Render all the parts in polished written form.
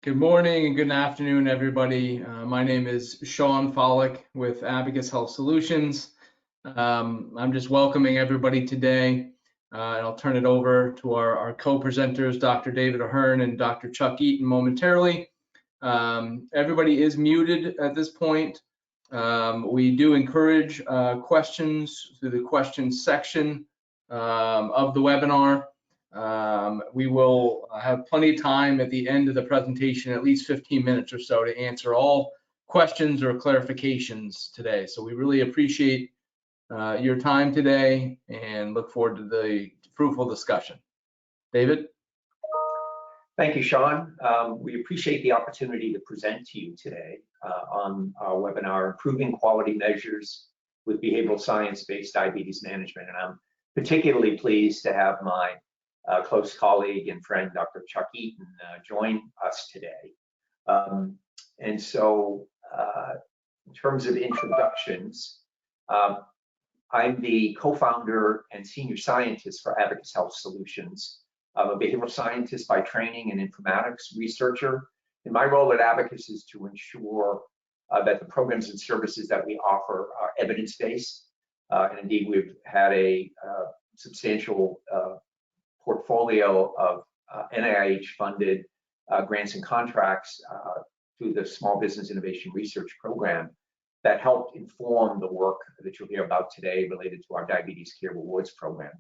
Good morning and good afternoon, everybody. My name is Sean Follick with Abacus Health Solutions. I'm just welcoming everybody today, and I'll turn it over to our co-presenters, Dr. David Ahern and Dr. Chuck Eaton momentarily. Everybody is muted at this point. We do encourage questions through the questions section of the webinar. We will have plenty of time at the end of the presentation, at least 15 minutes or so, to answer all questions or clarifications today. So we really appreciate your time today and look forward to the fruitful discussion. David? Thank you, Sean. We appreciate the opportunity to present to you today on our webinar, Improving Quality Measures with Behavioral Science-Based Diabetes Management. And I'm particularly pleased to have my close colleague and friend, Dr. Chuck Eaton, join us today. In terms of introductions, I'm the co-founder and senior scientist for Abacus Health Solutions. I'm a behavioral scientist by training and informatics researcher. And my role at Abacus is to ensure that the programs and services that we offer are evidence-based. And indeed, we've had a substantial portfolio of NIH-funded grants and contracts through the Small Business Innovation Research Program that helped inform the work that you'll hear about today related to our Diabetes Care Rewards program.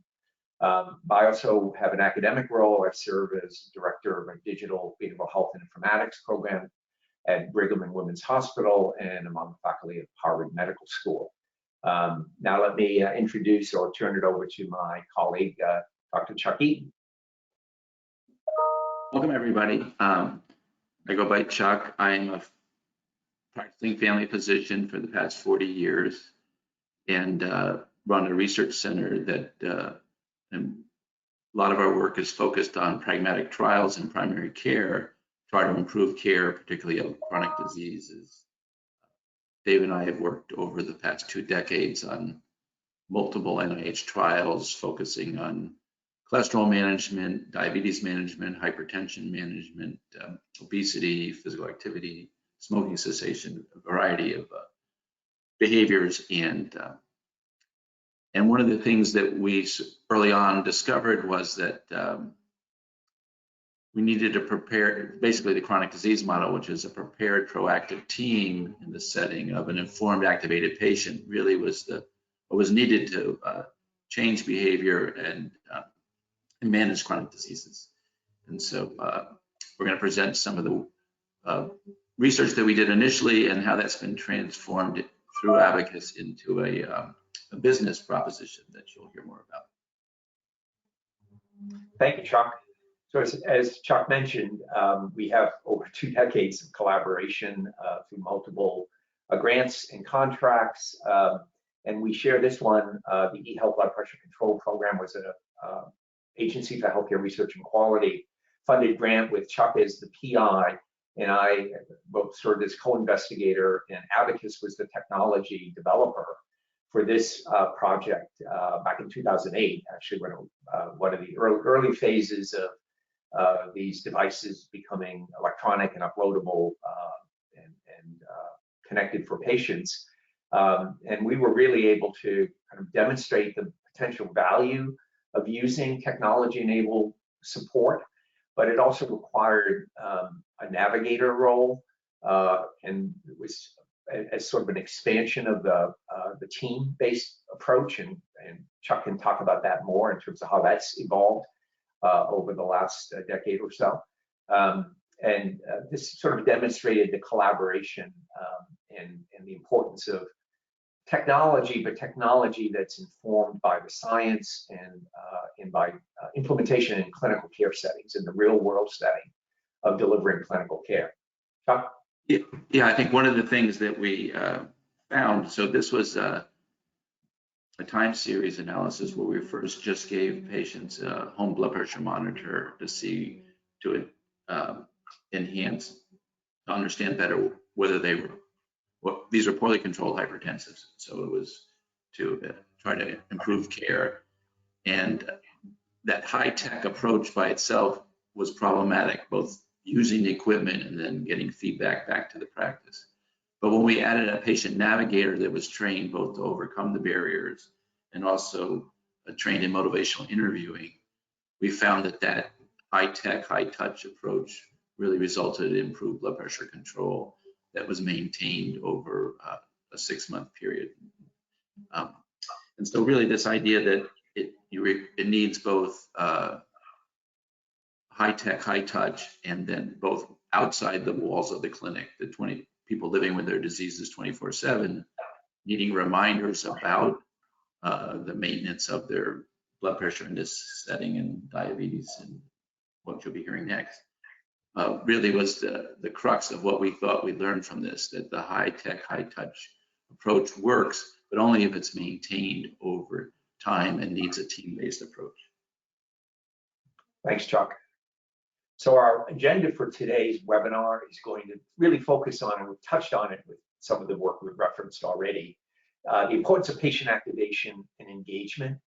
I also have an academic role. I serve as director of a digital behavioral health and informatics program at Brigham and Women's Hospital, and I'm on the faculty at Harvard Medical School. Now let me introduce or turn it over to my colleague, Dr. Chuck Eaton. Welcome, everybody. I go by Chuck. I'm a practicing family physician for the past 40 years and run a research center that and a lot of our work is focused on pragmatic trials in primary care, try to improve care, particularly of chronic diseases. Dave and I have worked over the past 2 decades on multiple NIH trials focusing on cholesterol management, diabetes management, hypertension management, obesity, physical activity, smoking cessation, a variety of behaviors. And one of the things that we early on discovered was that we needed to prepare, basically the chronic disease model, which is a prepared proactive team in the setting of an informed activated patient, really was what was needed to change behavior and manage chronic diseases. And so we're going to present some of the research that we did initially and how that's been transformed through Abacus into a business proposition that you'll hear more about. Thank you, Chuck. So as Chuck mentioned, we have over 2 decades of collaboration through multiple grants and contracts. And we share this one. The eHealth Blood Pressure Control Program was an Agency for Healthcare Research and Quality funded grant with Chuck as the PI, and I both served as co-investigator, and Abacus was the technology developer for this project back in 2008, actually, when one of the early phases of these devices becoming electronic and uploadable and connected for patients. And we were really able to kind of demonstrate the potential value of using technology-enabled support, but it also required a navigator role, and it was as sort of an expansion of the team-based approach, and Chuck can talk about that more in terms of how that's evolved over the last decade or so. And this sort of demonstrated the collaboration and the importance of technology, but technology that's informed by the science and by implementation in clinical care settings, in the real world setting of delivering clinical care. Chuck? Yeah, I think one of the things that we found, so this was a time series analysis where we first just gave patients a home blood pressure monitor to enhance, to understand better whether they were, these are poorly controlled hypertensives. So it was to try to improve care. And that high-tech approach by itself was problematic, both using the equipment and then getting feedback back to the practice. But when we added a patient navigator that was trained both to overcome the barriers and also trained in motivational interviewing, we found that high-tech, high-touch approach really resulted in improved blood pressure control that was maintained over a 6-month period. And so really this idea that it needs both high-tech, high-touch, and then both outside the walls of the clinic, the 20 people living with their diseases 24/7, needing reminders about the maintenance of their blood pressure in this setting and diabetes and what you'll be hearing next, really was the crux of what we thought we learned from this, that the high-tech, high-touch approach works, but only if it's maintained over time and needs a team-based approach. Thanks, Chuck. So our agenda for today's webinar is going to really focus on, and we've touched on it with some of the work we've referenced already, the importance of patient activation and engagement.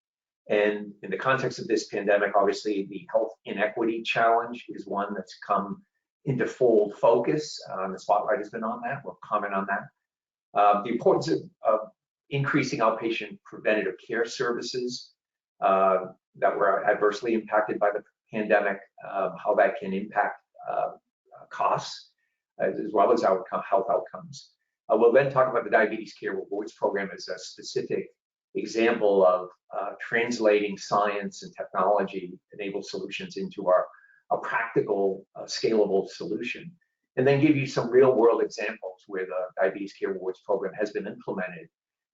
And in the context of this pandemic, obviously the health inequity challenge is one that's come into full focus. The spotlight has been on that. We'll comment on that. The importance of increasing outpatient preventative care services that were adversely impacted by the pandemic, how that can impact costs as well as health outcomes. We'll then talk about the Diabetes Care Rewards Program as a specific example of translating science and technology-enabled solutions into a practical, scalable solution, and then give you some real-world examples where the Diabetes Care Rewards Program has been implemented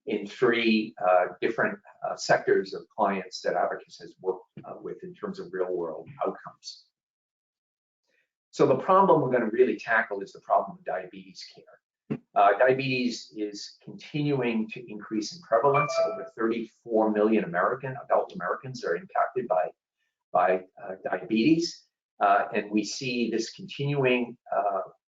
in 3 different sectors of clients that Abacus has worked with in terms of real-world outcomes. So the problem we're going to really tackle is the problem of diabetes care. Diabetes is continuing to increase in prevalence. Over 34 million adult Americans are impacted by diabetes, and we see this continuing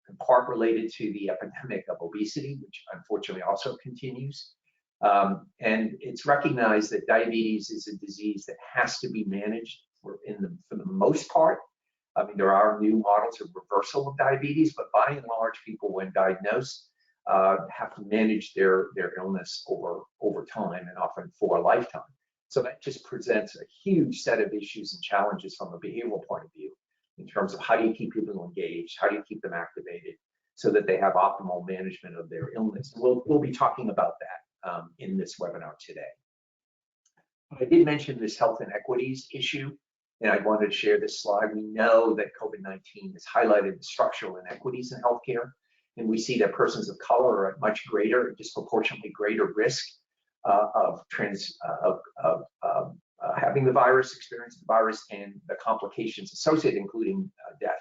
in part related to the epidemic of obesity, which unfortunately also continues. And it's recognized that diabetes is a disease that has to be managed for the most part. I mean, there are new models of reversal of diabetes, but by and large, people when diagnosed have to manage their illness over time and often for a lifetime. So that just presents a huge set of issues and challenges from a behavioral point of view in terms of how do you keep people engaged, how do you keep them activated so that they have optimal management of their illness. We'll be talking about that in this webinar today. I did mention this health inequities issue, and I wanted to share this slide. We know that COVID-19 has highlighted the structural inequities in healthcare, and we see that persons of color are at much greater, disproportionately greater risk of having the virus, experience the virus, and the complications associated, including death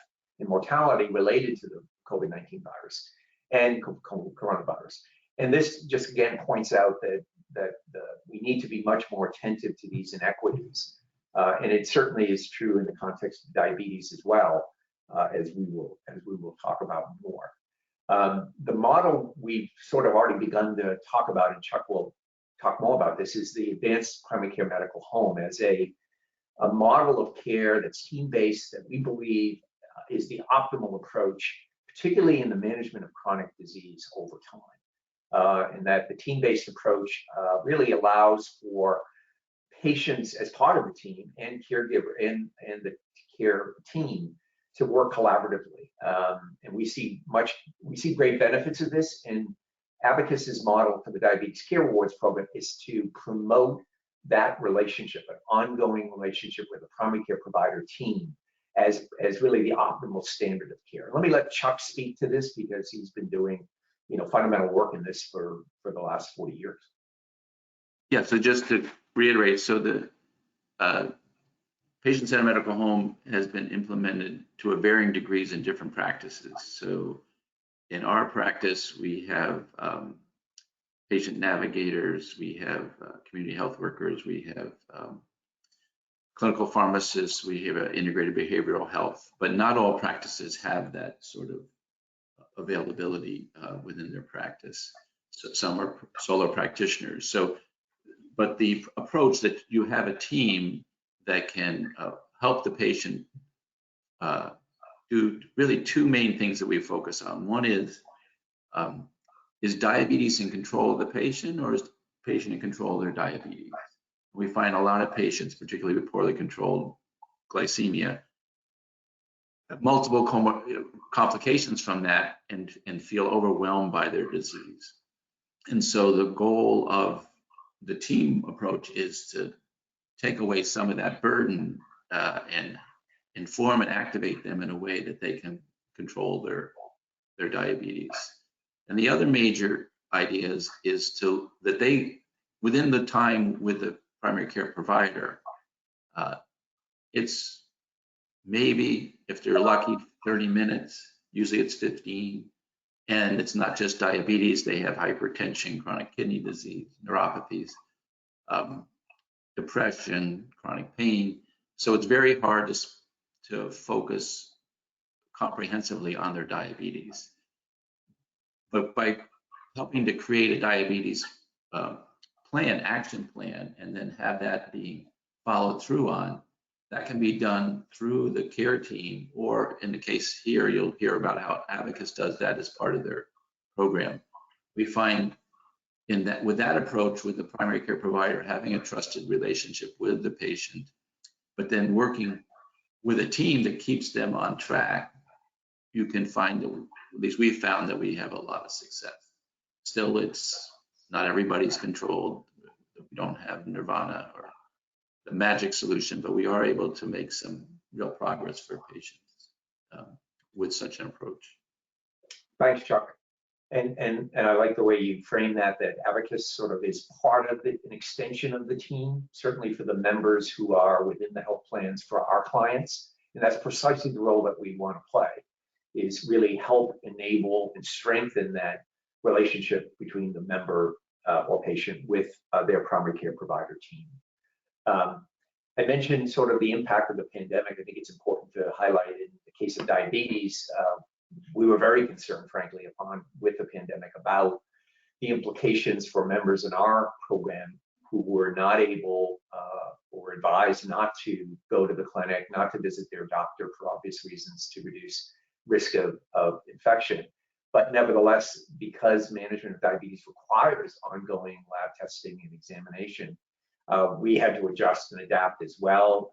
and mortality related to the COVID-19 virus and coronavirus. And this just again points out that we need to be much more attentive to these inequities. And it certainly is true in the context of diabetes as well, as we will talk about more. The model we've sort of already begun to talk about, and Chuck will talk more about this, is the advanced primary care medical home as a model of care that's team-based that we believe is the optimal approach, particularly in the management of chronic disease over time. And that the team-based approach really allows for patients as part of the team and caregiver and the care team to work collaboratively. And we see great benefits of this. And Abacus's model for the Diabetes Care Rewards Program is to promote that relationship, an ongoing relationship with a primary care provider team as really the optimal standard of care. Let me let Chuck speak to this because he's been doing fundamental work in this for the last 40 years. Yeah, so just to reiterate, so the patient-centered medical home has been implemented to a varying degrees in different practices. So in our practice, we have patient navigators, we have community health workers, we have clinical pharmacists, we have integrated behavioral health, but not all practices have that sort of availability within their practice. So some are solo practitioners. So, but the approach that you have a team that can help the patient do really two main things that we focus on. One is diabetes in control of the patient, or is the patient in control of their diabetes? We find a lot of patients, particularly with poorly controlled glycemia, have multiple complications from that and feel overwhelmed by their disease. And so the goal of the team approach is to take away some of that burden and inform and activate them in a way that they can control their diabetes. And the other major idea is that they, within the time with the primary care provider, it's maybe, if they're lucky, 30 minutes, usually it's 15, and it's not just diabetes, they have hypertension, chronic kidney disease, neuropathies, depression, chronic pain. So it's very hard to focus comprehensively on their diabetes. But by helping to create a diabetes action plan, and then have that be followed through on, that can be done through the care team, or in the case here, you'll hear about how Abacus does that as part of their program. We find with that approach, with the primary care provider having a trusted relationship with the patient, but then working with a team that keeps them on track, you can find, at least we've found, that we have a lot of success. Still, it's not everybody's controlled. We don't have nirvana or the magic solution, but we are able to make some real progress for patients with such an approach. Thanks, Chuck. And I like the way you frame that Abacus sort of is part of an extension of the team, certainly for the members who are within the health plans for our clients. And that's precisely the role that we want to play, is really help enable and strengthen that relationship between the member or patient with their primary care provider team. I mentioned sort of the impact of the pandemic. I think it's important to highlight in the case of diabetes, we were very concerned, frankly, with the pandemic about the implications for members in our program who were not able or advised not to go to the clinic, not to visit their doctor for obvious reasons to reduce risk of infection. But nevertheless, because management of diabetes requires ongoing lab testing and examination, we had to adjust and adapt as well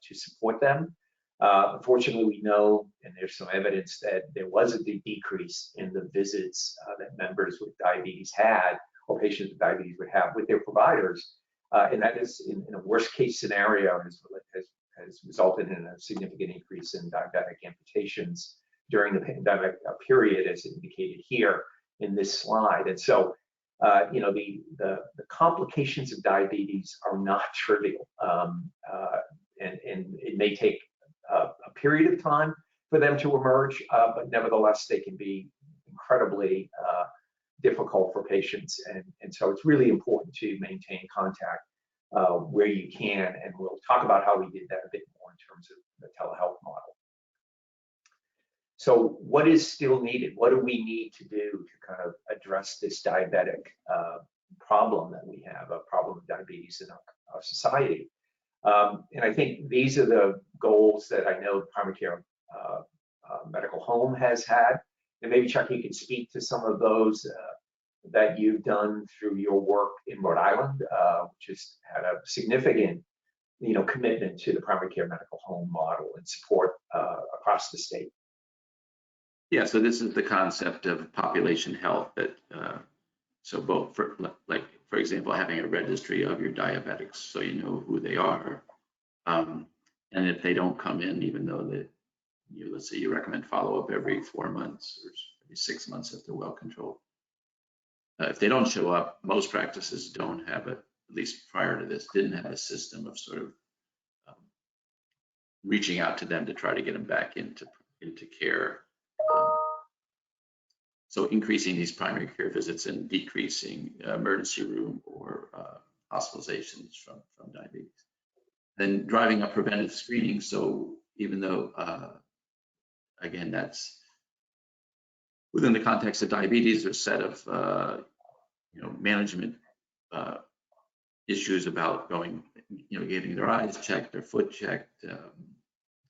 to support them. Unfortunately, we know, and there's some evidence, that there was a decrease in the visits that members with diabetes had, or patients with diabetes would have, with their providers. And that is, in a worst case scenario, has resulted in a significant increase in diabetic amputations during the pandemic period, as indicated here in this slide. And so, you know, the complications of diabetes are not trivial, and it may take a period of time for them to emerge, but nevertheless, they can be incredibly difficult for patients. And so it's really important to maintain contact where you can, and we'll talk about how we did that a bit more in terms of the telehealth model. So what is still needed? What do we need to do to kind of address this diabetic problem that we have, a problem of diabetes in our society? And I think these are the goals that I know primary care medical home has had. And maybe, Chuck, you can speak to some of those that you've done through your work in Rhode Island, which has had a significant, you know, commitment to the primary care medical home model and support across the state. Yeah, so this is the concept of population health, that so both for example, having a registry of your diabetics so you know who they are, and if they don't come in, even though that let's say you recommend follow-up every 4 months or every 6 months if they're well controlled. If they don't show up, most practices don't have at least prior to this, didn't have a system of sort of reaching out to them to try to get them back into care. So increasing these primary care visits and decreasing emergency room or hospitalizations from diabetes. Then driving up preventive screening. So even though, again, that's within the context of diabetes, there's a set of management issues about going, getting their eyes checked, their foot checked,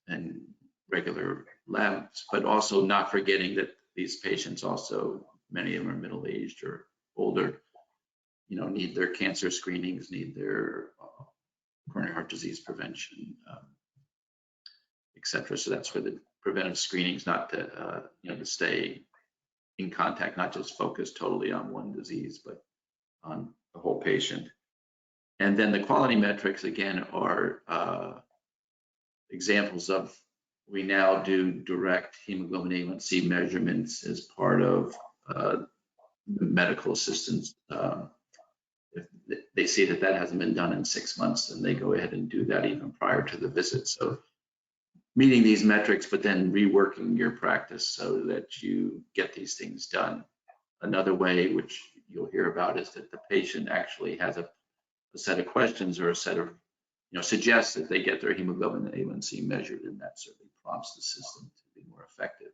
and regular labs, but also not forgetting that these patients also, many of them are middle-aged or older, need their cancer screenings, need their coronary heart disease prevention, et cetera. So that's where the preventive screenings, not to, to stay in contact, not just focus totally on one disease, but on the whole patient. And then the quality metrics, again, are examples of, we now do direct hemoglobin A1C measurements as part of the medical assistance. If they see that hasn't been done in 6 months, then they go ahead and do that even prior to the visit. So meeting these metrics, but then reworking your practice so that you get these things done. Another way, which you'll hear about, is that the patient actually has a set of questions or a set of, suggests that they get their hemoglobin A1C measured, and that certainly prompts the system to be more effective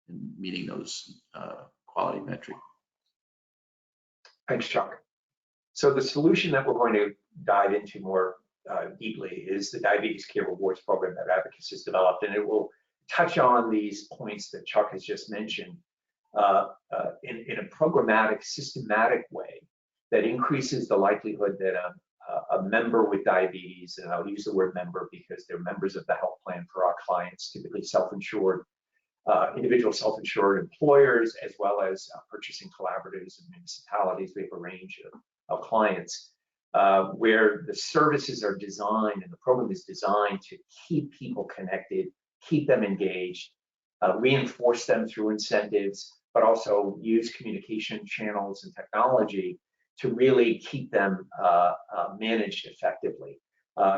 in meeting those quality metrics. Thanks, Chuck. So the solution that we're going to dive into more deeply is the Diabetes Care Rewards program that Abacus has developed, and it will touch on these points that Chuck has just mentioned in a programmatic, systematic way that increases the likelihood that a member with diabetes, and I'll use the word member because they're members of the health plan for our clients, typically self-insured, individual self-insured employers, as well as purchasing collaboratives and municipalities. We have a range of clients where the services are designed and the program is designed to keep people connected, keep them engaged, reinforce them through incentives, but also use communication channels and technology to really keep them managed effectively.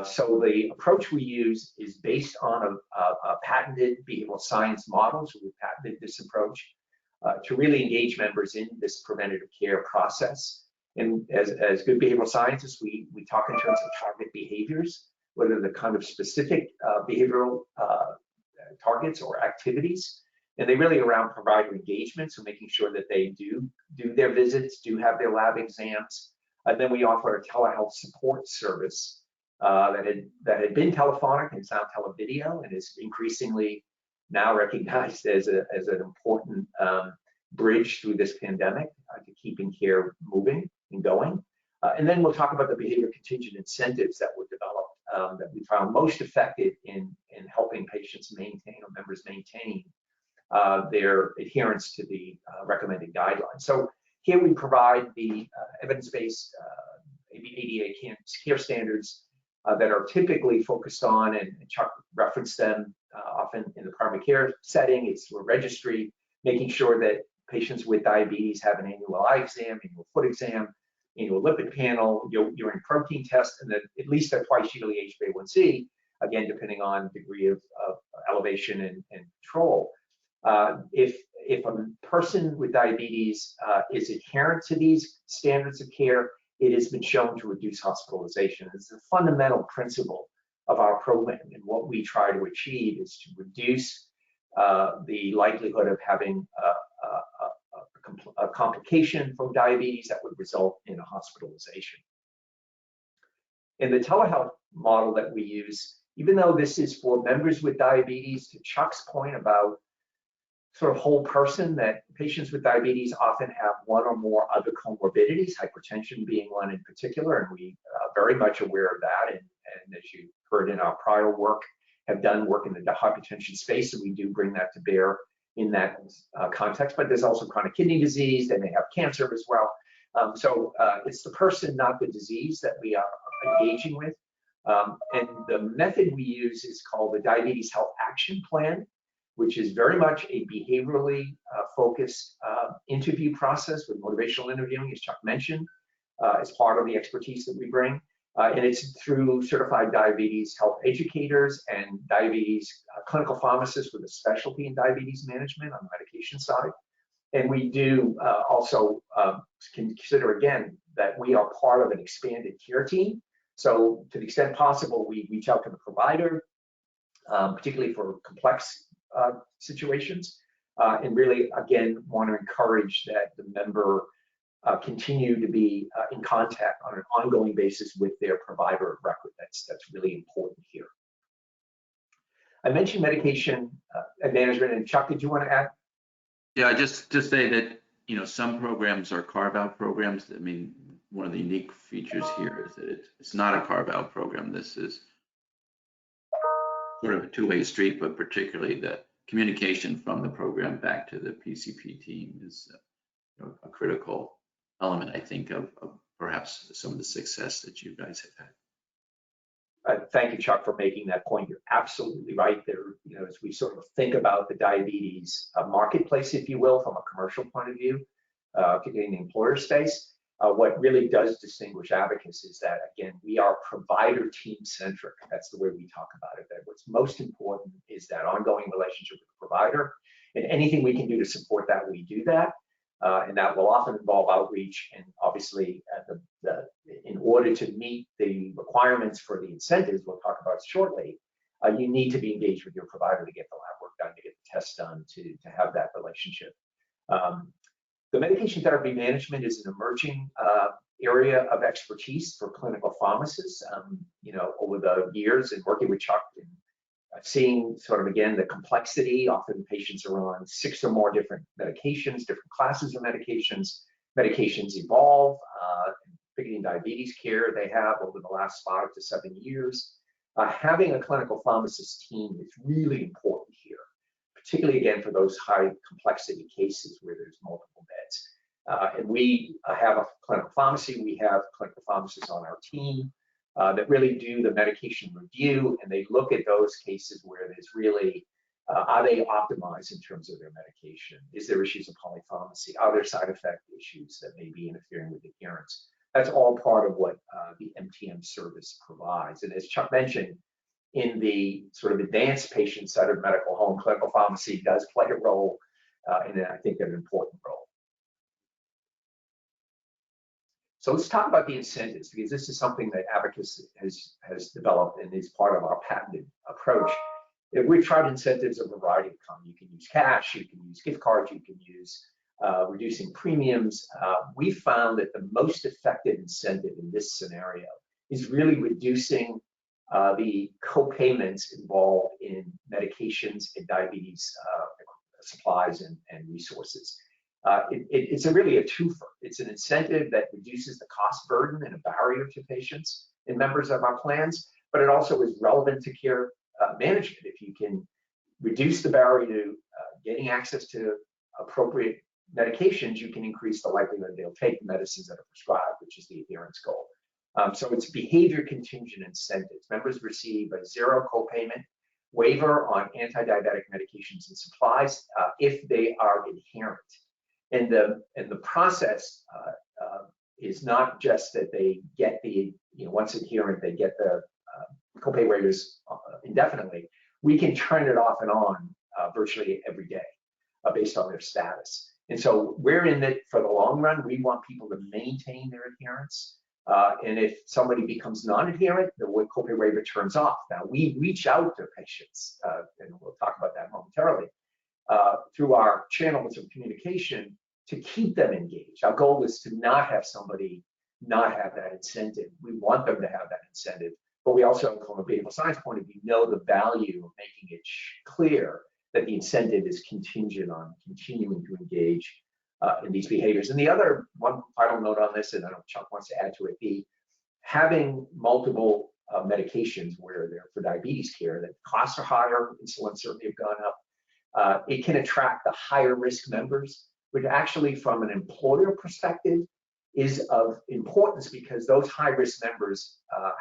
So the approach we use is based on a patented behavioral science model. So we've patented this approach to really engage members in this preventative care process. And as good behavioral scientists, we talk in terms of target behaviors, whether the kind of specific behavioral targets or activities. And they really around provider engagement, so making sure that they do their visits, do have their lab exams. And then we offer a telehealth support service that had been telephonic and is now televideo, and is increasingly now recognized as an important bridge through this pandemic to keeping care moving and going. And then we'll talk about the behavior contingent incentives that were developed that we found most effective in helping patients maintain or members maintain their adherence to the recommended guidelines. So here we provide the evidence-based ADA care standards that are typically focused on, and Chuck referenced them often in the primary care setting. It's through a registry, making sure that patients with diabetes have an annual eye exam, annual foot exam, annual lipid panel, urine protein test, and then at least a twice yearly HbA1c, again, depending on degree of elevation and control. If a person with diabetes is adherent to these standards of care, it has been shown to reduce hospitalization. It's a fundamental principle of our program, and what we try to achieve is to reduce the likelihood of having a complication from diabetes that would result in a hospitalization. In the telehealth model that we use, even though this is for members with diabetes, to Chuck's point about sort of whole person, that patients with diabetes often have one or more other comorbidities, hypertension being one in particular, and we are very much aware of that. And as you heard in our prior work, have done work in the hypertension space, and we do bring that to bear in that context. But there's also chronic kidney disease. They may have cancer as well. So it's the person, not the disease, that we are engaging with. And the method we use is called the Diabetes Health Action Plan, which is very much a behaviorally focused interview process with motivational interviewing, as Chuck mentioned, as part of the expertise that we bring. And it's through certified diabetes health educators and diabetes clinical pharmacists with a specialty in diabetes management on the medication side. And we do also consider, again, that we are part of an expanded care team. So to the extent possible, we reach out to the provider, particularly for complex situations, and really, again, want to encourage that the member continue to be in contact on an ongoing basis with their provider of record. That's really important here. I mentioned medication management, and Chuck, did you want to add? Yeah, just to say that, you know, some programs are carve-out programs. I mean, one of the unique features here is that it's not a carve-out program. This is sort of a two-way street, but particularly the communication from the program back to the PCP team is a critical element, I think, of perhaps some of the success that you guys have had. Thank you, Chuck, for making that point. You're absolutely right there. You know, as we sort of think about the diabetes marketplace, if you will, from a commercial point of view, particularly in the employer space, what really does distinguish Abacus is that, again, we are provider team centric. That's the way we talk about it. That what's most important is that ongoing relationship with the provider, and anything we can do to support that, we do that. And that will often involve outreach, and obviously in order to meet the requirements for the incentives we'll talk about shortly, you need to be engaged with your provider to get the lab work done, to get the tests done, to have that relationship. The medication therapy management is an emerging area of expertise for clinical pharmacists. You know, over the years and working with Chuck and seeing sort of, again, the complexity. Often patients are on 6 or more different medications, different classes of medications. Medications evolve, particularly in diabetes care they have over the last 5 to 7 years. Having a clinical pharmacist team is really important here, particularly, again, for those high complexity cases where there's multiple beds. And we have a clinical pharmacy. We have clinical pharmacists on our team that really do the medication review, and they look at those cases where there's really, are they optimized in terms of their medication? Is there issues of polypharmacy? Are there side effect issues that may be interfering with adherence? That's all part of what the MTM service provides. And as Chuck mentioned, in the sort of advanced patient-centered medical home, clinical pharmacy does play a role, and I think an important role. So let's talk about the incentives, because this is something that Abacus has developed and is part of our patented approach. We've tried incentives of a variety of kinds. You can use cash, you can use gift cards, you can use reducing premiums. We found that the most effective incentive in this scenario is really reducing the co-payments involved in medications and diabetes supplies and resources. It's really a twofer. It's an incentive that reduces the cost burden and a barrier to patients and members of our plans, but it also is relevant to care management. If you can reduce the barrier to getting access to appropriate medications, you can increase the likelihood they'll take the medicines that are prescribed, which is the adherence goal. So it's behavior contingent incentives. Members receive a 0 copayment waiver on anti-diabetic medications and supplies if they are adherent. And the process is not just that they get the, once adherent, they get the copay waivers indefinitely. We can turn it off and on virtually every day based on their status. And so we're in it for the long run. We want people to maintain their adherence. And if somebody becomes non-adherent, the copay waiver turns off. Now, we reach out to patients, and we'll talk about that momentarily, through our channels of communication to keep them engaged. Our goal is to not have somebody not have that incentive. We want them to have that incentive, but we also, from a behavioral science point of view, know the value of making it clear that the incentive is contingent on continuing to engage in these behaviors. And the other one final note on this, and I don't know if Chuck wants to add to it, having multiple medications where they're for diabetes care, that costs are higher, insulin certainly have gone up. It can attract the higher risk members, which actually from an employer perspective is of importance because those high risk members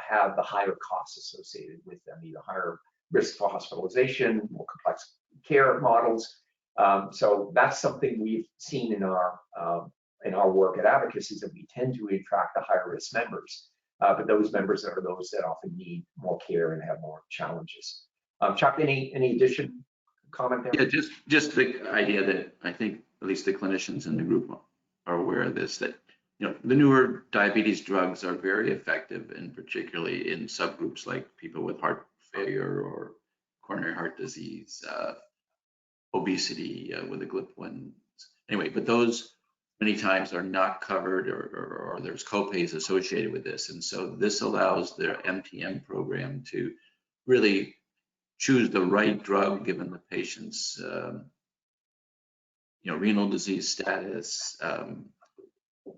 have the higher costs associated with them, either higher risk for hospitalization, more complex care models. So that's something we've seen in our work at Abacus, is that we tend to attract the higher risk members, but those members are those that often need more care and have more challenges. Chuck, any addition comment there? Yeah, just the idea that I think at least the clinicians in the group are aware of this, that the newer diabetes drugs are very effective, and particularly in subgroups like people with heart failure or coronary heart disease, obesity with the GLP-1. Anyway, but those many times are not covered, or there's copays associated with this. And so this allows their MTM program to really choose the right drug given the patient's renal disease status,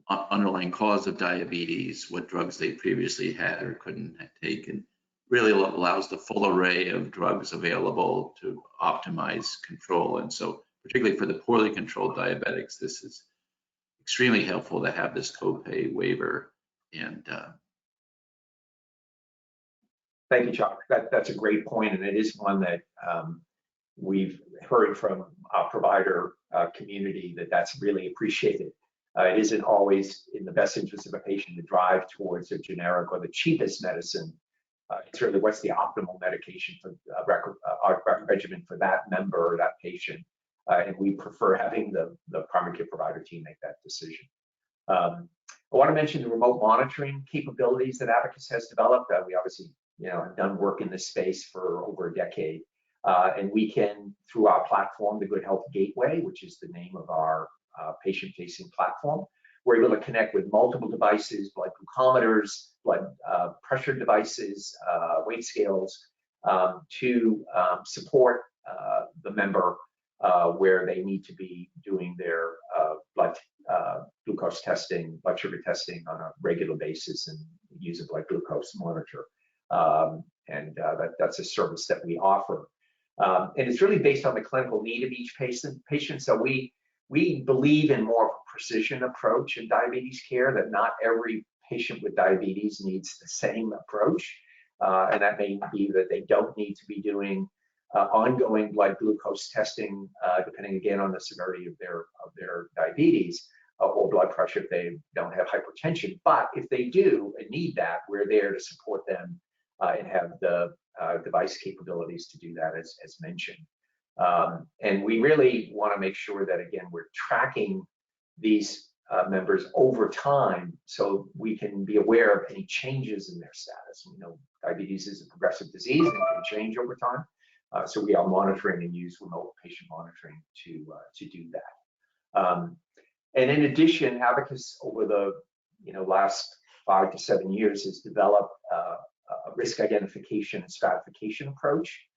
underlying cause of diabetes, what drugs they previously had or couldn't have taken. Really allows the full array of drugs available to optimize control. And so particularly for the poorly controlled diabetics, this is extremely helpful to have this copay waiver. And thank you, Chuck. That's a great point, and it is one that we've heard from our provider community that's really appreciated. It isn't always in the best interest of a patient to drive towards a generic or the cheapest medicine. It's really what's the optimal medication for our regimen for that member or that patient, and we prefer having the primary care provider team make that decision. I want to mention the remote monitoring capabilities that Abacus has developed. We obviously, have done work in this space for over a decade, and we can, through our platform, the Good Health Gateway, which is the name of our patient-facing platform, we're able to connect with multiple devices, blood glucometers, blood pressure devices, weight scales, to support the member where they need to be doing their blood glucose testing, blood sugar testing on a regular basis, and use a blood glucose monitor. That's a service that we offer. And it's really based on the clinical need of each patient. So we believe in more of a precision approach in diabetes care, that not every patient with diabetes needs the same approach. And that may be that they don't need to be doing ongoing blood glucose testing, depending again on the severity of their diabetes or blood pressure if they don't have hypertension. But if they do and need that, we're there to support them and have the device capabilities to do that, as mentioned. And we really want to make sure that, again, we're tracking these members over time so we can be aware of any changes in their status. Diabetes is a progressive disease and can change over time. So we are monitoring and use remote patient monitoring to do that. And in addition, Abacus over the last 5 to 7 years has developed a risk identification and stratification approach,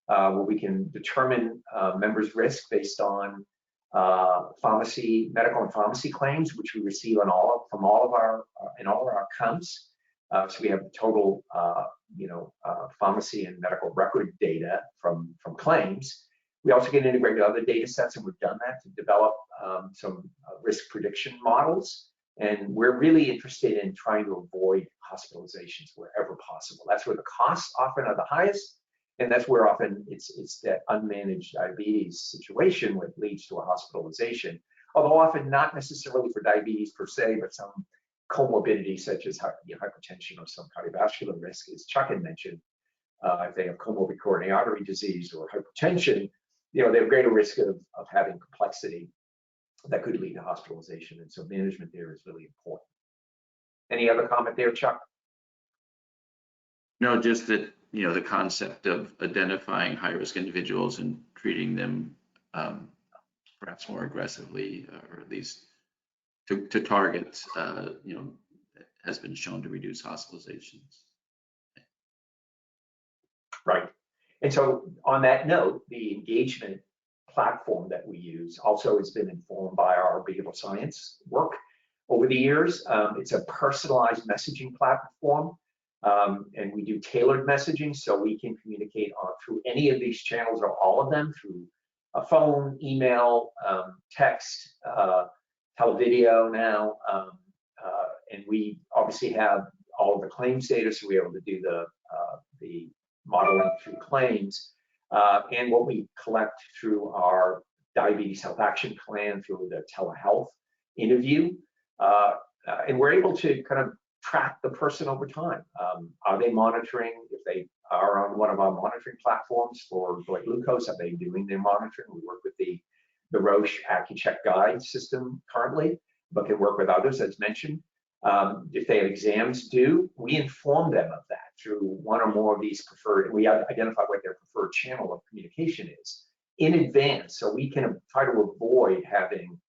where we can determine members' risk based on medical and pharmacy claims, which we receive from all of our accounts. So we have total, pharmacy and medical record data from claims. We also get integrated other data sets, and we've done that to develop some risk prediction models. And we're really interested in trying to avoid hospitalizations wherever possible. That's where the costs often are the highest, and that's where often it's that unmanaged diabetes situation which leads to a hospitalization, although often not necessarily for diabetes per se, but some comorbidity such as hypertension or some cardiovascular risk, as Chuck had mentioned. If they have comorbid coronary artery disease or hypertension, they have greater risk of having complexity that could lead to hospitalization. And so management there is really important. Any other comment there, Chuck? No, just that, the concept of identifying high-risk individuals and treating them perhaps more aggressively, or at least to target, has been shown to reduce hospitalizations. Right. And so on that note, the engagement platform that we use also has been informed by our behavioral science work over the years. It's a personalized messaging platform, and we do tailored messaging, so we can communicate through any of these channels or all of them, through a phone, email, text, televideo now, and we obviously have all of the claims data, so we're able to do the modeling through claims, and what we collect through our Diabetes Health Action Plan, through the telehealth interview, and we're able to kind of track the person over time. Are they monitoring? If they are on one of our monitoring platforms for blood glucose, are they doing their monitoring? We work with the Roche AccuCheck Guide system currently, but can work with others, as mentioned. If they have exams due, we inform them of that through one or more of these preferred, we identify what their preferred channel of communication is in advance, so we can try to avoid having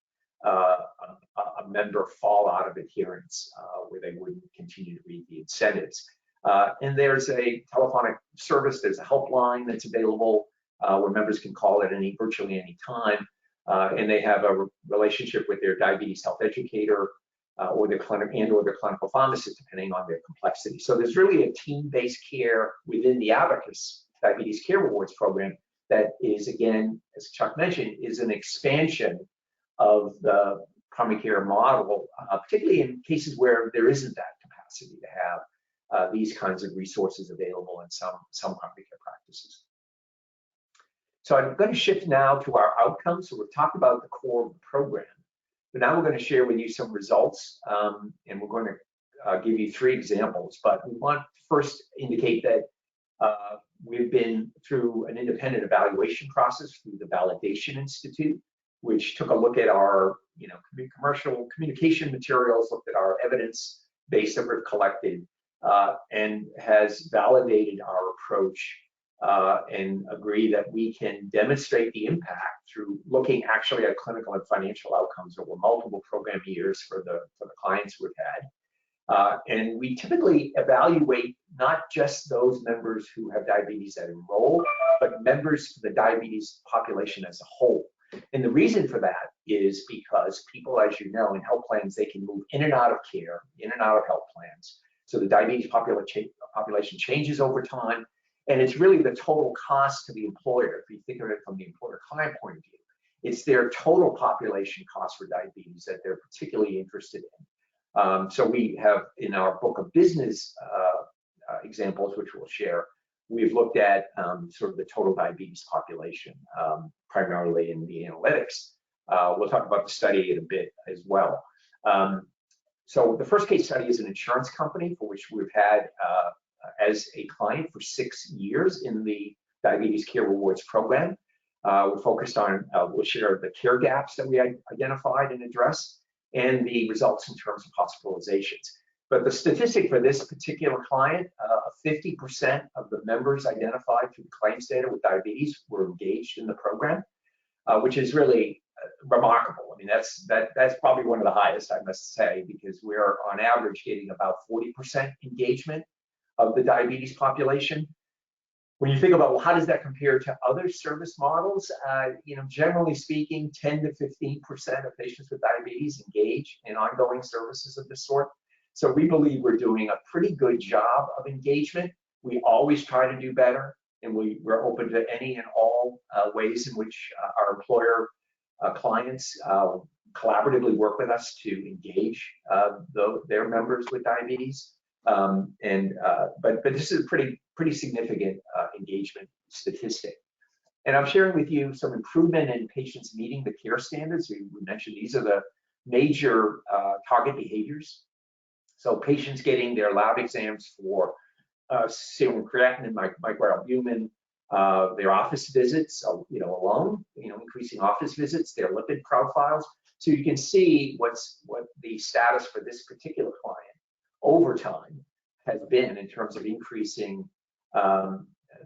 a member fall out of adherence where they wouldn't continue to read the incentives. And there's a telephonic service, there's a helpline that's available where members can call at virtually any time. And they have a relationship with their diabetes health educator or their clinical pharmacist, depending on their complexity. So there's really a team-based care within the Abacus Diabetes Care Rewards program that is, again, as Chuck mentioned, is an expansion of the primary care model, particularly in cases where there isn't that capacity to have these kinds of resources available in some primary care practices. So I'm going to shift now to our outcomes. So we've talked about the core of the program, but now we're going to share with you some results, and we're going to give you 3 examples. But we want to first indicate that we've been through an independent evaluation process through the Validation Institute, which took a look at our commercial communication materials, looked at our evidence base that we've collected, and has validated our approach and agree that we can demonstrate the impact through looking actually at clinical and financial outcomes over multiple program years for the clients we've had. And we typically evaluate not just those members who have diabetes that enroll, but members for the diabetes population as a whole. And the reason for that is because people, as you know, in health plans, they can move in and out of care, in and out of health plans. So the diabetes population changes over time. And it's really the total cost to the employer. If you think of it from the employer-client point of view, it's their total population cost for diabetes that they're particularly interested in. So we have in our book of business examples, which we'll share, we've looked at sort of the total diabetes population, primarily in the analytics. We'll talk about the study in a bit as well. So the first case study is an insurance company for which we've had as a client for 6 years in the Diabetes Care Rewards program. We're focused on, we'll share the care gaps that we identified and addressed and the results in terms of hospitalizations. But the statistic for this particular client, 50% of the members identified through the claims data with diabetes were engaged in the program, which is really remarkable. I mean, that's probably one of the highest, I must say, because we're on average getting about 40% engagement of the diabetes population. When you think about, well, how does that compare to other service models? Generally speaking, 10 to 15% of patients with diabetes engage in ongoing services of this sort. So we believe we're doing a pretty good job of engagement. We always try to do better, and we're open to any and all ways in which our employer clients collaboratively work with us to engage their members with diabetes. But this is a pretty significant engagement statistic. And I'm sharing with you some improvement in patients meeting the care standards. We mentioned these are the major target behaviors. So patients getting their lab exams for serum creatinine, microalbumin, their office visits, alone, increasing office visits, their lipid profiles. So you can see what the status for this particular client over time has been in terms of increasing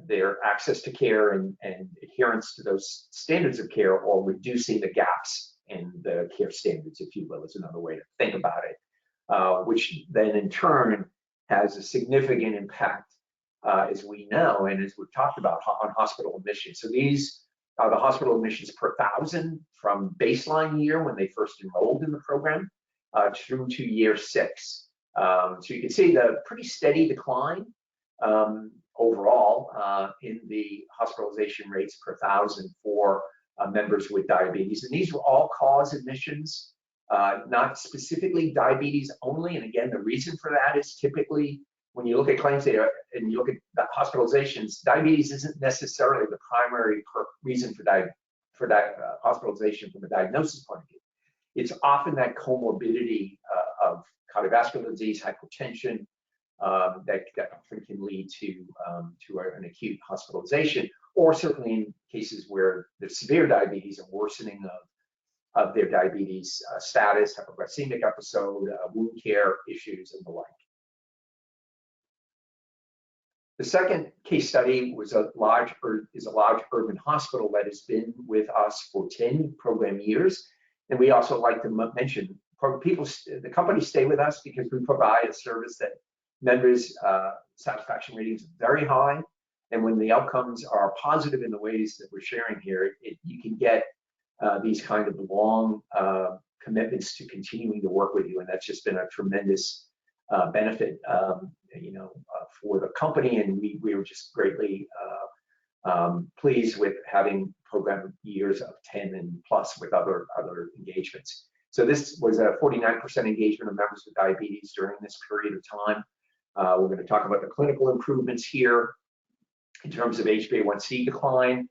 their access to care and adherence to those standards of care, or reducing the gaps in the care standards, if you will, is another way to think about it, which then in turn has a significant impact, as we know, and as we've talked about, on hospital admissions. So these are the hospital admissions per 1,000 from baseline year when they first enrolled in the program through to year 6. So you can see the pretty steady decline overall in the hospitalization rates per 1,000 for members with diabetes. And these were all-cause admissions, not specifically diabetes only. And again, the reason for that is typically when you look at claims data and you look at the hospitalizations, diabetes isn't necessarily the primary reason for hospitalization from a diagnosis point of view. It's often that comorbidity of cardiovascular disease, hypertension, that often can lead to an acute hospitalization, or certainly in cases where there's severe diabetes and worsening of their diabetes status, hypoglycemic episode, wound care issues, and the like. The second case study was a large urban hospital that has been with us for 10 program years. And we also like to mention, the companies stay with us because we provide a service that members satisfaction ratings are very high. And when the outcomes are positive in the ways that we're sharing here, you can get these kind of long commitments to continuing to work with you. And that's just been a tremendous benefit, for the company. And we were just greatly pleased with having program years of 10 and plus with other engagements. So this was a 49% engagement of members with diabetes during this period of time. We're going to talk about the clinical improvements here in terms of HbA1c decline,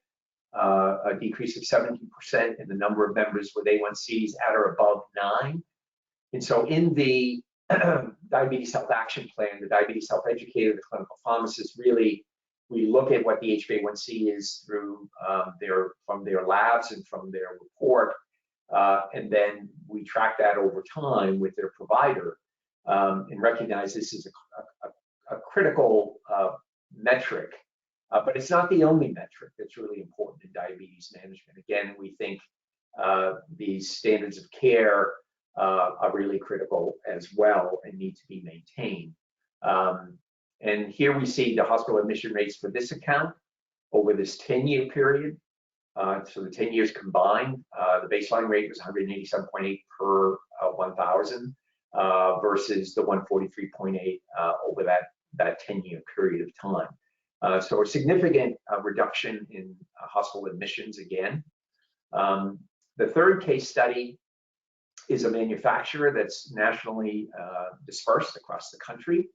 a decrease of 17% in the number of members with A1Cs at or above 9. And so in the Diabetes Health Action Plan, the diabetes health educator, the clinical pharmacist, really, we look at what the HbA1c is through from their labs and from their report, and then we track that over time with their provider, and recognize this is a critical metric, but it's not the only metric that's really important in diabetes management. Again, we think these standards of care are really critical as well and need to be maintained. And here we see the hospital admission rates for this account over this 10-year period. So the 10 years combined, the baseline rate was 187.8 per 1,000 versus the 143.8 over that 10-year period of time. So a significant reduction in hospital admissions again. The third case study is a manufacturer that's nationally dispersed across the country.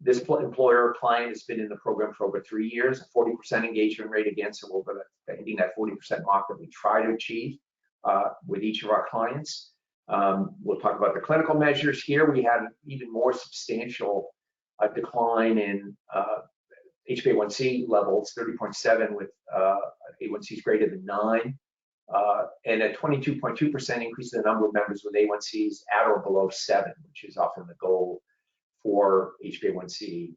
This employer client has been in the program for over 3 years, a 40% engagement rate again, so we're hitting that 40% mark that we try to achieve with each of our clients. We'll talk about the clinical measures here. We had an even more substantial decline in HbA1c levels, 30.7 with A1Cs greater than 9, and a 22.2% increase in the number of members with A1Cs at or below 7, which is often the goal for HbA1c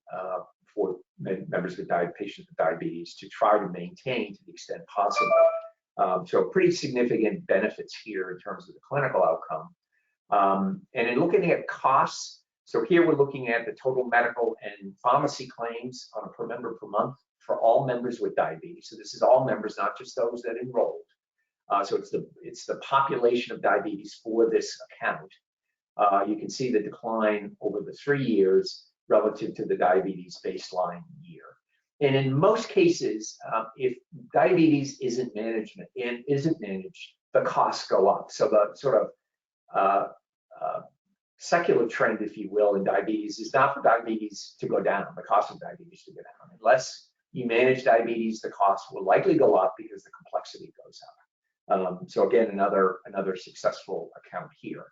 for members with patients with diabetes to try to maintain to the extent possible. So pretty significant benefits here in terms of the clinical outcome. And in looking at costs, so here we're looking at the total medical and pharmacy claims on a per member per month for all members with diabetes. So this is all members, not just those that enrolled. So it's the population of diabetes for this account. You can see the decline over the 3 years relative to the diabetes baseline year. And in most cases, if diabetes isn't managed, the costs go up. So the sort of secular trend, if you will, in diabetes is not for diabetes to go down, the cost of diabetes to go down. Unless you manage diabetes, the cost will likely go up because the complexity goes up. So again, another successful account here.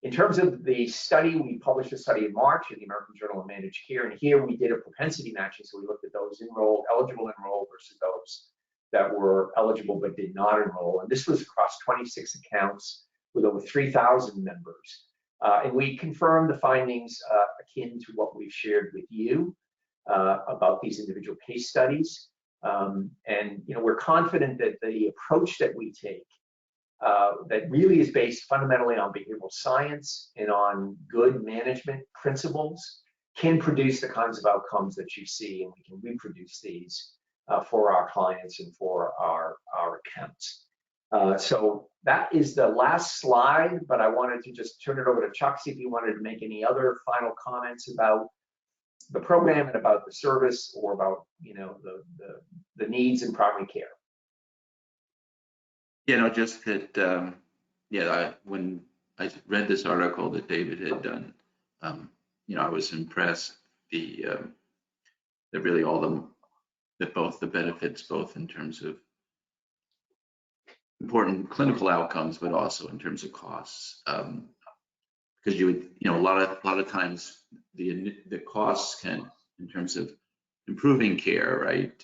In terms of the study, we published a study in March in the American Journal of Managed Care, and here we did a propensity matching. So we looked at those eligible to enroll versus those that were eligible but did not enroll. And this was across 26 accounts with over 3,000 members. And we confirmed the findings akin to what we've shared with you about these individual case studies. And we're confident that the approach that we take that really is based fundamentally on behavioral science and on good management principles can produce the kinds of outcomes that you see, and we can reproduce these for our clients and for our accounts. So that is the last slide, but I wanted to just turn it over to Chuck, see if you wanted to make any other final comments about the program and about the service or about the needs in primary care. Just that, when I read this article that David had done, I was impressed that really both the benefits, both in terms of important clinical outcomes, but also in terms of costs, because a lot of times the costs can, in terms of improving care, right?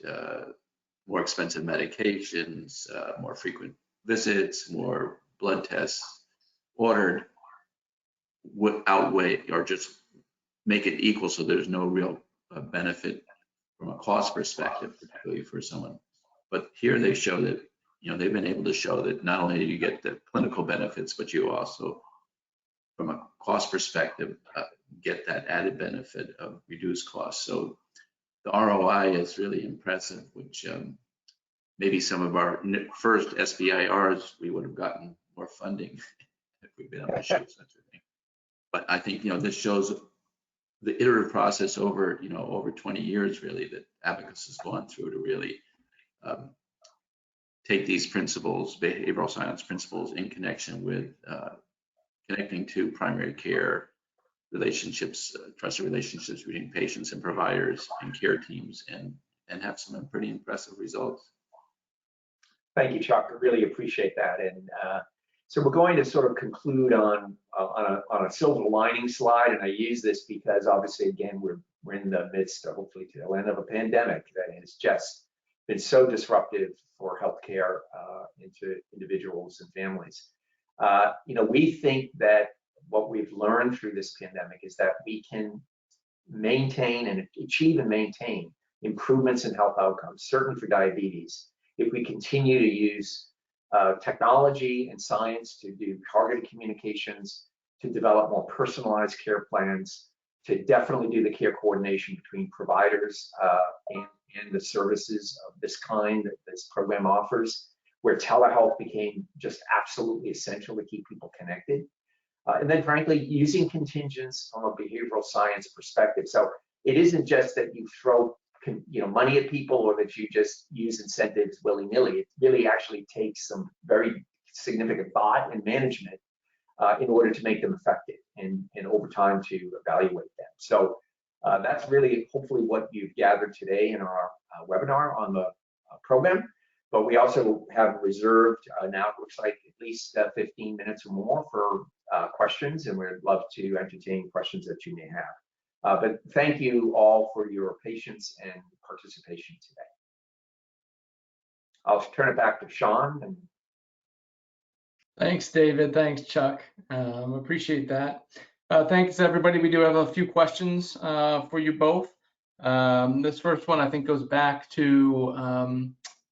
More expensive medications, more frequent visits, more blood tests ordered would outweigh or just make it equal, so there's no real benefit from a cost perspective, particularly for someone. But here they show that they've been able to show that not only do you get the clinical benefits, but you also, from a cost perspective, get that added benefit of reduced costs. So the ROI is really impressive, which maybe some of our first SBIRs, we would have gotten more funding if we'd been able to show such a thing. But I think, this shows the iterative process over, over 20 years really that Abacus has gone through to really take these principles, behavioral science principles, in connection with connecting to primary care relationships, trusted relationships between patients and providers and care teams, and have some pretty impressive results. Thank you, Chuck. I really appreciate that. And so we're going to sort of conclude on a silver lining slide, and I use this because obviously, again, we're in the midst of, hopefully, to the end of a pandemic that has just been so disruptive for healthcare into individuals and families. We think that what we've learned through this pandemic is that we can maintain and achieve and maintain improvements in health outcomes, certainly for diabetes, if we continue to use technology and science to do targeted communications, to develop more personalized care plans, to definitely do the care coordination between providers and the services of this kind that this program offers, where telehealth became just absolutely essential to keep people connected. And then frankly, using contingents from a behavioral science perspective. So it isn't just that you throw money at people or that you just use incentives willy-nilly. It really actually takes some very significant thought and management in order to make them effective and over time to evaluate them. So that's really hopefully what you've gathered today in our webinar on the program. But we also have reserved now, it looks like, at least 15 minutes or more for questions, and we'd love to entertain questions that you may have. But thank you all for your patience and participation today. I'll turn it back to Sean. Thanks, David. Thanks, Chuck. Appreciate that. Thanks, everybody. We do have a few questions for you both. This first one, I think, goes back to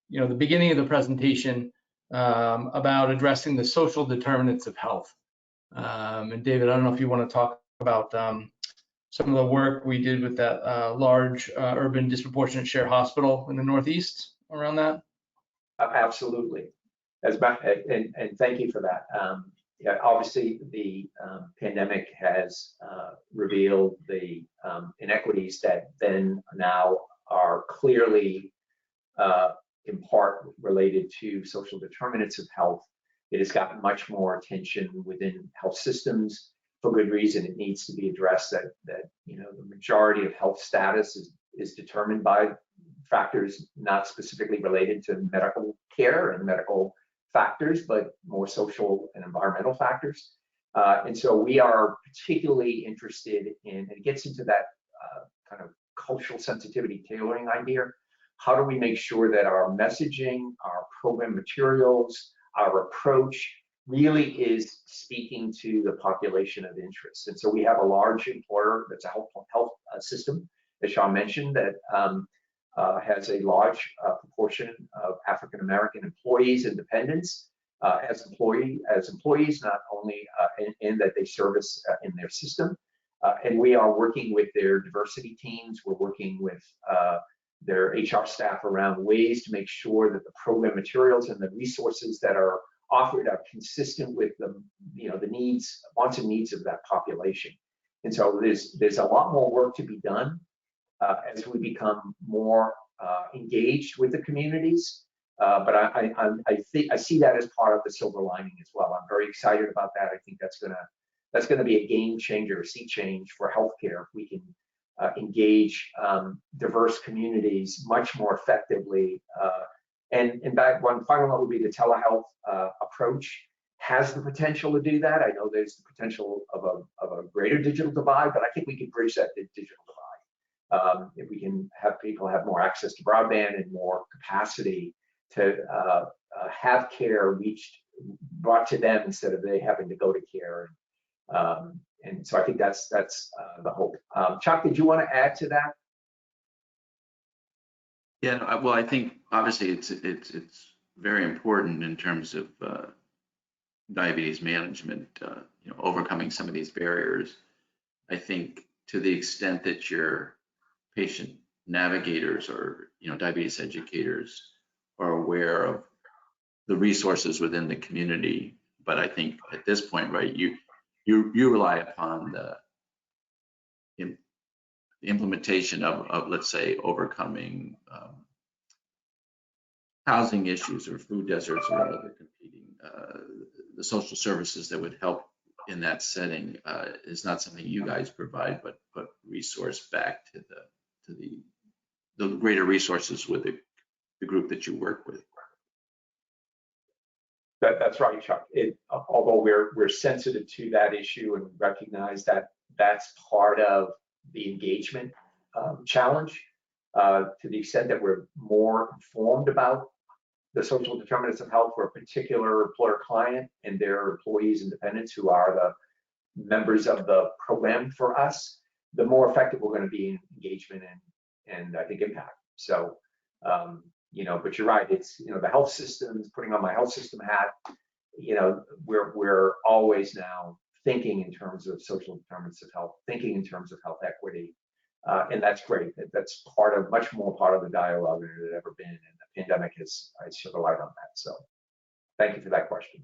the beginning of the presentation about addressing the social determinants of health. And David, I don't know if you want to talk about some of the work we did with that large urban disproportionate share hospital in the Northeast around that. Absolutely. And thank you for that. Obviously, the pandemic has revealed the inequities that then now are clearly in part related to social determinants of health. It has gotten much more attention within health systems for good reason. It needs to be addressed that the majority of health status is determined by factors not specifically related to medical care and medical factors, but more social and environmental factors. And so we are particularly interested in, and it gets into that kind of cultural sensitivity tailoring idea. How do we make sure that our messaging, our program materials, our approach really is speaking to the population of interest? And so we have a large employer that's a health system, as Sean mentioned, that has a large proportion of African-American employees and dependents as employees, not only in that they service in their system. And we are working with their diversity teams. We're working with their HR staff around ways to make sure that the program materials and the resources that are offered are consistent with the needs, wants and needs of that population. And so there's a lot more work to be done as we become more engaged with the communities. But I see that as part of the silver lining as well. I'm very excited about that. I think that's gonna be a game changer, a sea change for healthcare if we can engage diverse communities much more effectively. And that one final one would be the telehealth approach has the potential to do that. I know there's the potential of a greater digital divide, but I think we can bridge that digital divide. If we can have people have more access to broadband and more capacity to have care brought to them instead of they having to go to care. And so I think that's the hope. Chuck, did you want to add to that? Yeah, well, I think obviously it's very important in terms of diabetes management, overcoming some of these barriers. I think to the extent that your patient navigators or diabetes educators are aware of the resources within the community, but I think at this point, right, you rely upon the implementation of let's say overcoming housing issues or food deserts or other competing the social services that would help in that setting is not something you guys provide, but resource back to the greater resources with the group that you work with. That's right, Chuck. Although we're sensitive to that issue and recognize that that's part of the engagement challenge, to the extent that we're more informed about the social determinants of health for a particular employer client and their employees and dependents who are the members of the program for us, the more effective we're going to be in engagement and I think impact. So, but you're right. It's the health systems. Putting on my health system hat, we're always now thinking in terms of social determinants of health, thinking in terms of health equity, and that's great. That's much more part of the dialogue than it had ever been, and the pandemic has shed a light on that. So, thank you for that question.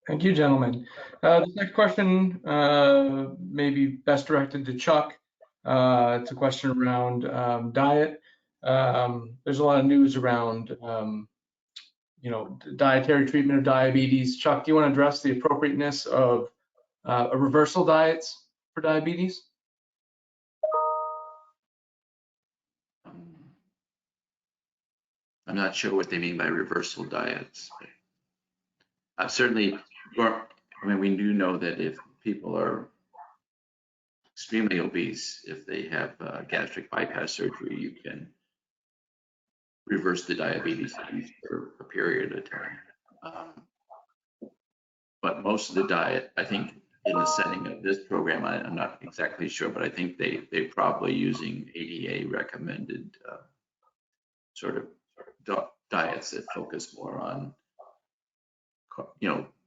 Thank you, gentlemen. The next question may be best directed to Chuck. It's a question around diet. There's a lot of news around, dietary treatment of diabetes. Chuck, do you want to address the appropriateness of reversal diets for diabetes? I'm not sure what they mean by reversal diets. Certainly, we do know that if people are extremely obese, if they have gastric bypass surgery, you can reverse the diabetes for a period of time. But most of the diet, I think, in the setting of this program, I'm not exactly sure, but I think they're probably using ADA recommended sort of diets that focus more on,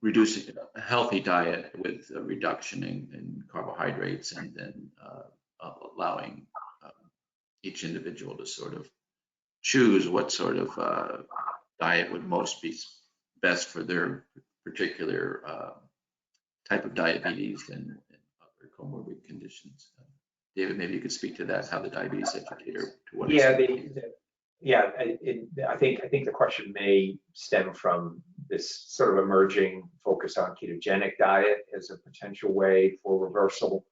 reducing a healthy diet with a reduction in carbohydrates, and then allowing each individual to sort of choose what sort of diet would most be best for their particular type of diabetes and other comorbid conditions. David, maybe you could speak to that, how the diabetes educator, to what extent. I think the question may stem from this sort of emerging focus on ketogenic diet as a potential way for reversal,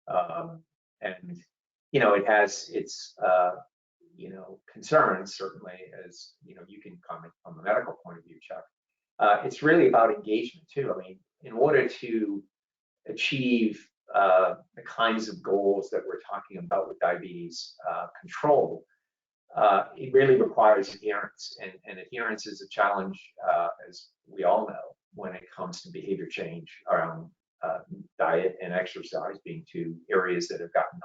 and it has its concerns, certainly, as you can comment from a medical point of view, Chuck. It's really about engagement too. I mean, in order to achieve the kinds of goals that we're talking about with diabetes control, it really requires adherence, and adherence is a challenge, as we all know, when it comes to behavior change around diet and exercise, being two areas that have gotten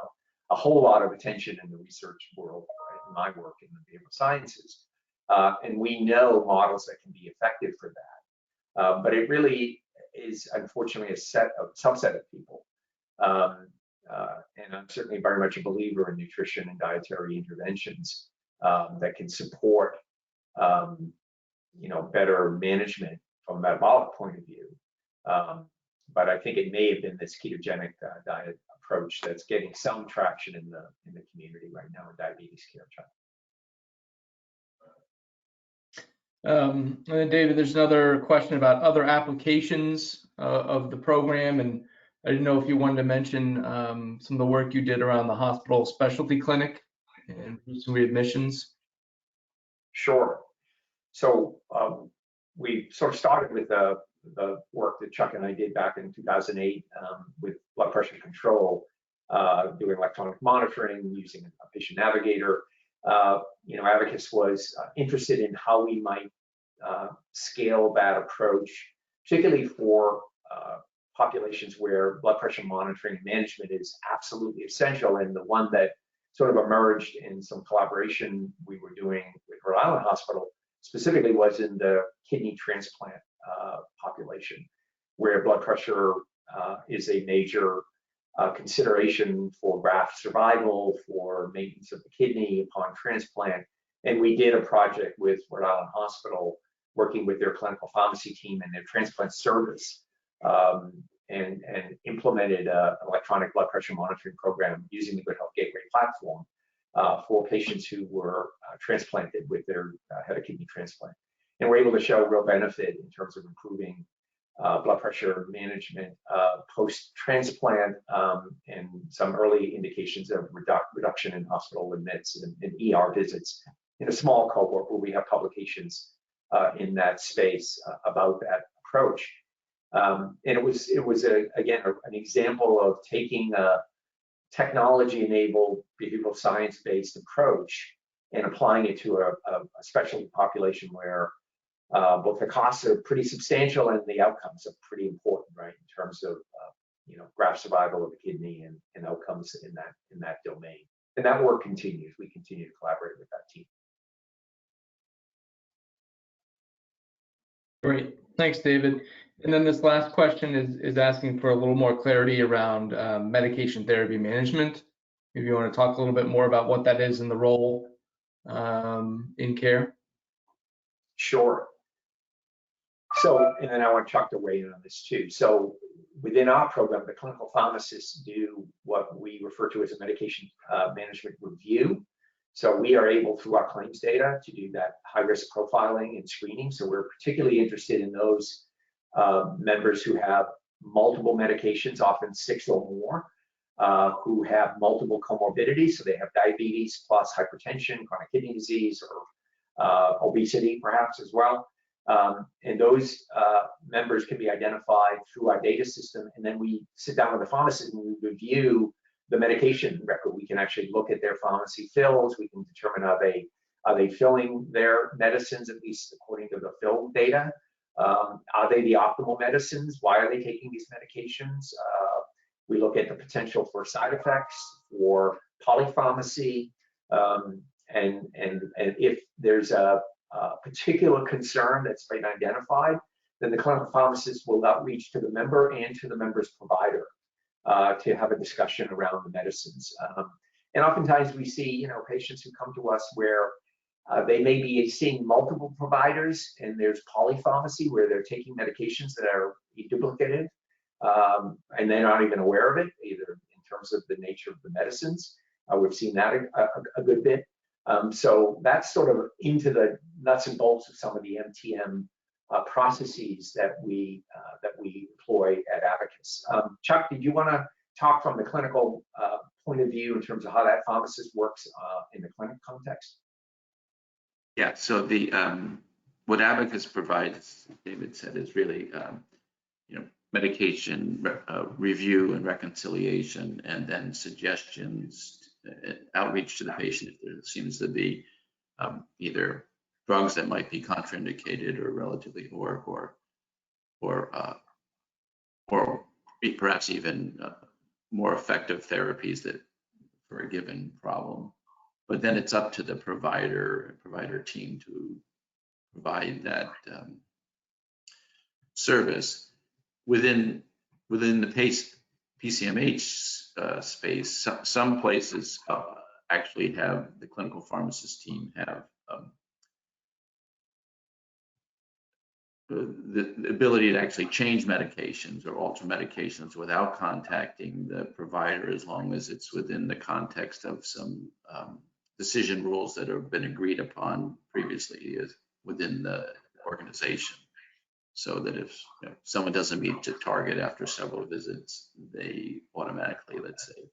a whole lot of attention in the research world, right, in my work in the behavioral sciences, and we know models that can be effective for that, but it really is unfortunately a subset of people. And I'm certainly very much a believer in nutrition and dietary interventions that can support, better management from a metabolic point of view. But I think it may have been this ketogenic diet approach that's getting some traction in the community right now in diabetes care. And then David, there's another question about other applications of the program, and I didn't know if you wanted to mention some of the work you did around the hospital specialty clinic and some readmissions. Sure. So we sort of started with the work that Chuck and I did back in 2008 with blood pressure control, doing electronic monitoring, using a patient navigator. Abacus was interested in how we might scale that approach, particularly for populations where blood pressure monitoring and management is absolutely essential. And the one that sort of emerged in some collaboration we were doing with Rhode Island Hospital specifically was in the kidney transplant population, where blood pressure is a major consideration for graft survival, for maintenance of the kidney upon transplant. And we did a project with Rhode Island Hospital, working with their clinical pharmacy team and their transplant service, and implemented an electronic blood pressure monitoring program using the Good Health Gateway platform for patients who were transplanted with their had a kidney transplant. And we're able to show real benefit in terms of improving blood pressure management post-transplant, and some early indications of reduction in hospital admits and ER visits in a small cohort where we have publications in that space about that approach. And it was again an example of taking a technology-enabled behavioral science-based approach and applying it to a specialty population where both the costs are pretty substantial and the outcomes are pretty important, right, in terms of graft survival of the kidney and outcomes in that domain. And that work continues. We continue to collaborate with that team. Great, thanks, David. And then this last question is asking for a little more clarity around medication therapy management. Maybe you want to talk a little bit more about what that is in the role in care. Sure. So, and then I want Chuck to weigh in on this too. So within our program, the clinical pharmacists do what we refer to as a medication management review. So we are able, through our claims data, to do that high-risk profiling and screening. So we're particularly interested in those members who have multiple medications, often 6 or more, who have multiple comorbidities. So they have diabetes plus hypertension, chronic kidney disease, or obesity perhaps as well. And those members can be identified through our data system. And then we sit down with the pharmacist and we review the medication record. We can actually look at their pharmacy fills. We can determine are they filling their medicines, at least according to the fill data? Are they the optimal medicines? Why are they taking these medications? We look at the potential for side effects, for polypharmacy, and if there's a particular concern that's been identified, then the clinical pharmacist will outreach to the member and to the member's provider to have a discussion around the medicines. And oftentimes we see, patients who come to us where they may be seeing multiple providers, and there's polypharmacy where they're taking medications that are duplicative, and they're not even aware of it, either in terms of the nature of the medicines. We've seen that a good bit. So that's sort of into the nuts and bolts of some of the MTM processes that we employ at Abacus. Chuck, did you want to talk from the clinical point of view in terms of how that pharmacist works in the clinic context? Yeah, so the what Abacus provides, David said, is really medication review and reconciliation, and then suggestions, outreach to the patient if there seems to be either drugs that might be contraindicated or relatively or perhaps even more effective therapies that for a given problem. But then it's up to the provider team to provide that service within the PCMH space. Some places actually have the clinical pharmacist team have the ability to actually change medications or alter medications without contacting the provider, as long as it's within the context of some decision rules that have been agreed upon previously within the organization. So that if someone doesn't meet the target after several visits, they automatically, let's say,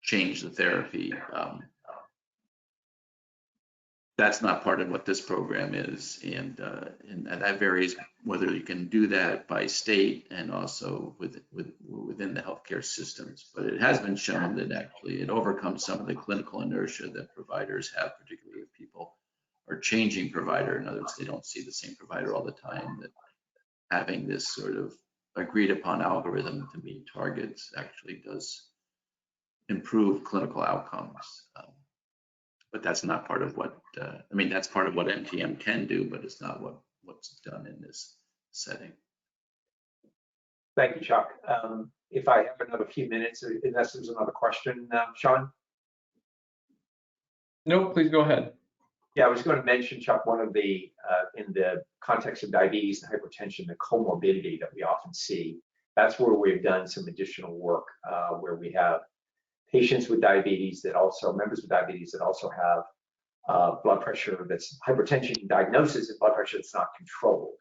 change the therapy. That's not part of what this program is, and that varies whether you can do that by state and also within the healthcare systems. But it has been shown that actually it overcomes some of the clinical inertia that providers have, particularly if people are changing provider. In other words, they don't see the same provider all the time. That having this sort of agreed upon algorithm to meet targets actually does improve clinical outcomes. But that's not part of what, that's part of what MTM can do, but it's not what's done in this setting. Thank you, Chuck. If I have another few minutes, unless there's another question, Sean? No, please go ahead. Yeah, I was going to mention, Chuck, one of the, in the context of diabetes and hypertension, the comorbidity that we often see. That's where we've done some additional work, where we have patients with diabetes that also, members with diabetes that also have blood pressure that's hypertension diagnosis and blood pressure that's not controlled.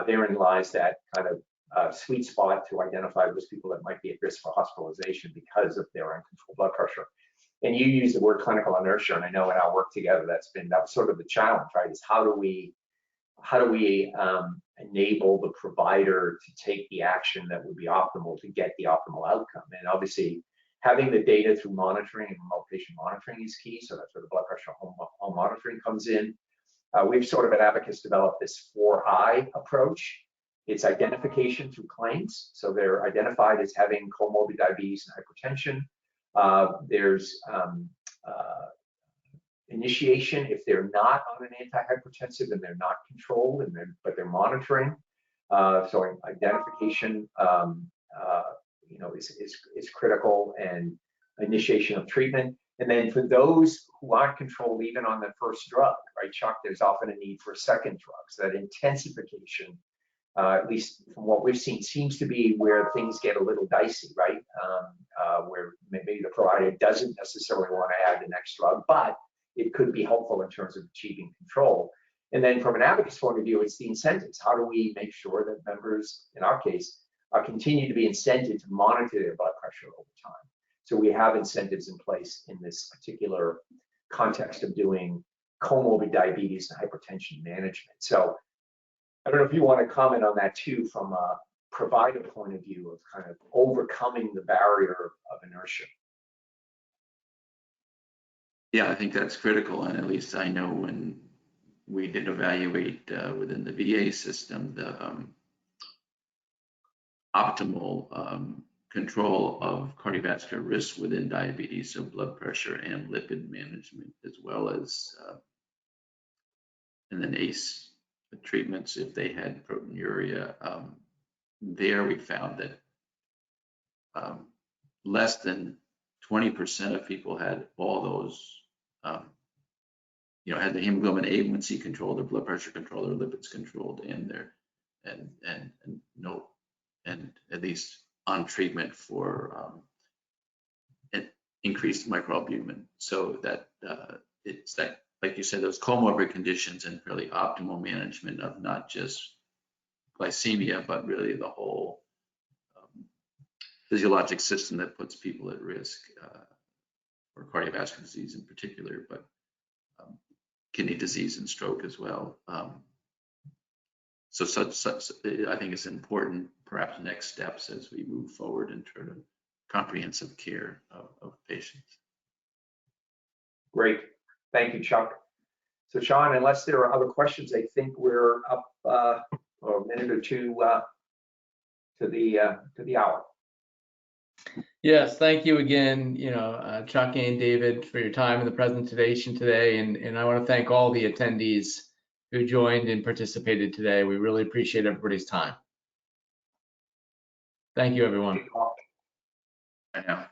Therein lies that kind of sweet spot to identify those people that might be at risk for hospitalization because of their uncontrolled blood pressure. And you use the word clinical inertia, and I know in our work together that was sort of the challenge, right? Is how do we enable the provider to take the action that would be optimal to get the optimal outcome? And obviously, having the data through monitoring and remote patient monitoring is key. So that's where the blood pressure home monitoring comes in. We've sort of at Abacus developed this 4I approach. It's identification through claims. So they're identified as having comorbid diabetes and hypertension. There's initiation if they're not on an antihypertensive and they're not controlled, but they're monitoring. So identification, is critical, and initiation of treatment. And then for those who aren't controlled even on the first drug, right, Chuck, there's often a need for a second drug. So that intensification, at least from what we've seen, seems to be where things get a little dicey, right? Where maybe the provider doesn't necessarily want to add the next drug, but it could be helpful in terms of achieving control. And then from an Abacus point of view, it's the incentives. How do we make sure that members, in our case, continue to be incented to monitor their blood pressure over time? So we have incentives in place in this particular context of doing comorbid diabetes and hypertension management. So I don't know if you want to comment on that too, from a provider point of view of kind of overcoming the barrier of inertia. Yeah, I think that's critical. And at least I know when we did evaluate within the VA system, the optimal control of cardiovascular risk within diabetes, so blood pressure and lipid management, as well as and then ACE treatments if they had proteinuria. There we found that less than 20% of people had all those, had the hemoglobin A1C controlled, their blood pressure controlled, their lipids controlled, and their and at least on treatment for increased microalbumin. So that it's that, like you said, those comorbid conditions and really optimal management of not just glycemia, but really the whole physiologic system that puts people at risk for cardiovascular disease in particular, but kidney disease and stroke as well. So I think it's important, perhaps next steps as we move forward into comprehensive care of patients. Great, thank you, Chuck. So Sean, unless there are other questions, I think we're up a minute or two to the hour. Yes, thank you again, Chuck and David, for your time in the presentation today. And I want to thank all the attendees who joined and participated today. We really appreciate everybody's time. Thank you, everyone. I know.